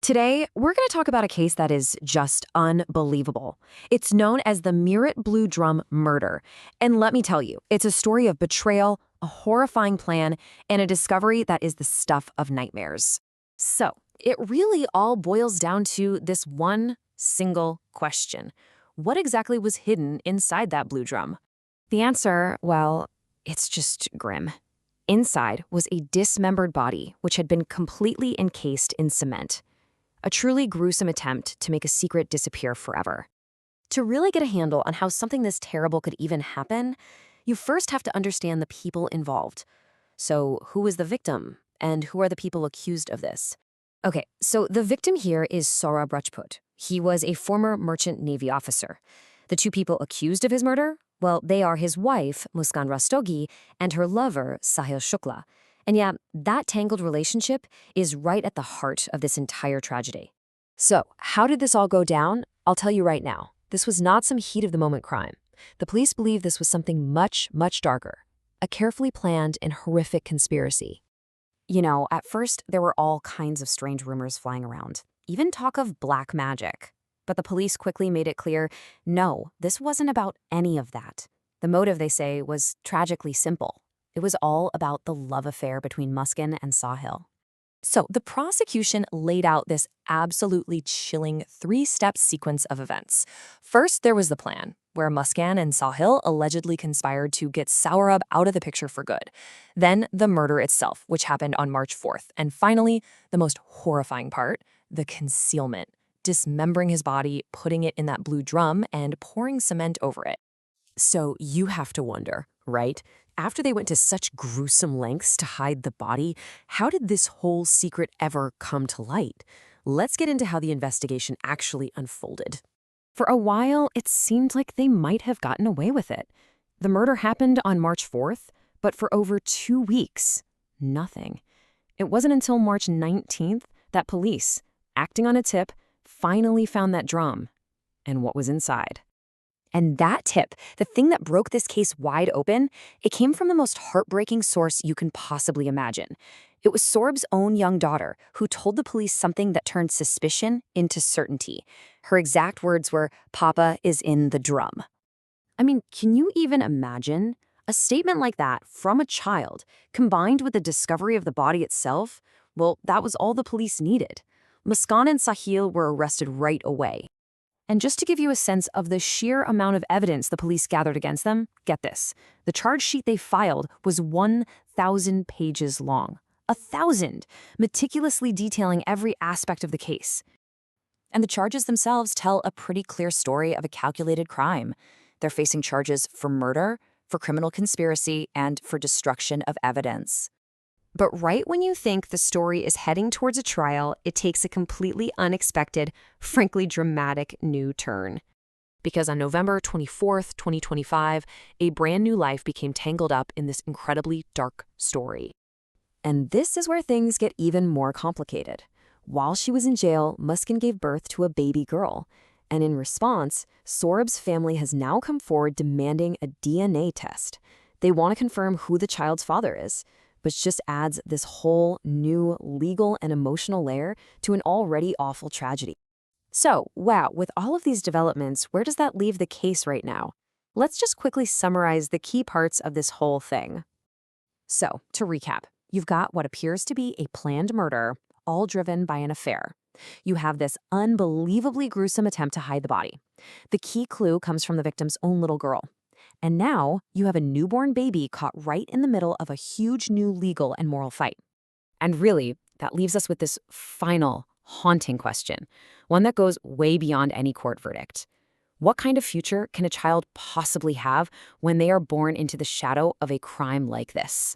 Today, we're going to talk about a case that is just unbelievable. It's known as the Mirror Blue Drum murder. And let me tell you, it's a story of betrayal, a horrifying plan, and a discovery that is the stuff of nightmares. So, it really all boils down to this one single question. What exactly was hidden inside that blue drum? The answer, well, it's just grim. Inside was a dismembered body which had been completely encased in cement. A truly gruesome attempt to make a secret disappear forever. To really get a handle on how something this terrible could even happen, you first have to understand the people involved. So, who is the victim, and who are the people accused of this? Okay, so the victim here is Saurabh Rajput. He was a former merchant navy officer. The two people accused of his murder? Well, they are his wife, Muskan Rastogi, and her lover, Sahil Shukla. And yeah, that tangled relationship is right at the heart of this entire tragedy. So, how did this all go down? I'll tell you right now. This was not some heat-of-the-moment crime. The police believe this was something much, much darker. A carefully planned and horrific conspiracy. You know, at first, there were all kinds of strange rumors flying around. Even talk of black magic. But the police quickly made it clear, no, this wasn't about any of that. The motive, they say, was tragically simple. It was all about the love affair between Muskan and Sahil. So the prosecution laid out this absolutely chilling three-step sequence of events. First, there was the plan, where Muskan and Sahil allegedly conspired to get Saurabh out of the picture for good. Then the murder itself, which happened on March 4th. And finally, the most horrifying part, the concealment. Dismembering his body, putting it in that blue drum, and pouring cement over it. So you have to wonder, right? After they went to such gruesome lengths to hide the body, how did this whole secret ever come to light? Let's get into how the investigation actually unfolded. For a while, it seemed like they might have gotten away with it. The murder happened on March 4th, but for over 2 weeks, nothing. It wasn't until March 19th that police, acting on a tip, finally found that drum and what was inside. And that tip, the thing that broke this case wide open, it came from the most heartbreaking source you can possibly imagine. It was Saurabh's own young daughter who told the police something that turned suspicion into certainty. Her exact words were, "Papa is in the drum." I mean, can you even imagine? A statement like that from a child, combined with the discovery of the body itself, well, that was all the police needed. Muskan and Sahil were arrested right away. And just to give you a sense of the sheer amount of evidence the police gathered against them, get this. The charge sheet they filed was 1,000 pages long. 1,000, meticulously detailing every aspect of the case. And the charges themselves tell a pretty clear story of a calculated crime. They're facing charges for murder, for criminal conspiracy, and for destruction of evidence. But right when you think the story is heading towards a trial, it takes a completely unexpected, frankly dramatic new turn. Because on November 24th, 2025, a brand new life became tangled up in this incredibly dark story. And this is where things get even more complicated. While she was in jail, Muskan gave birth to a baby girl. And in response, Saurabh's family has now come forward demanding a DNA test. They want to confirm who the child's father is, which just adds this whole new legal and emotional layer to an already awful tragedy. So, wow, with all of these developments, where does that leave the case right now? Let's just quickly summarize the key parts of this whole thing. So, to recap, you've got what appears to be a planned murder, all driven by an affair. You have this unbelievably gruesome attempt to hide the body. The key clue comes from the victim's own little girl. And now you have a newborn baby caught right in the middle of a huge new legal and moral fight. And really, that leaves us with this final, haunting question, one that goes way beyond any court verdict. What kind of future can a child possibly have when they are born into the shadow of a crime like this?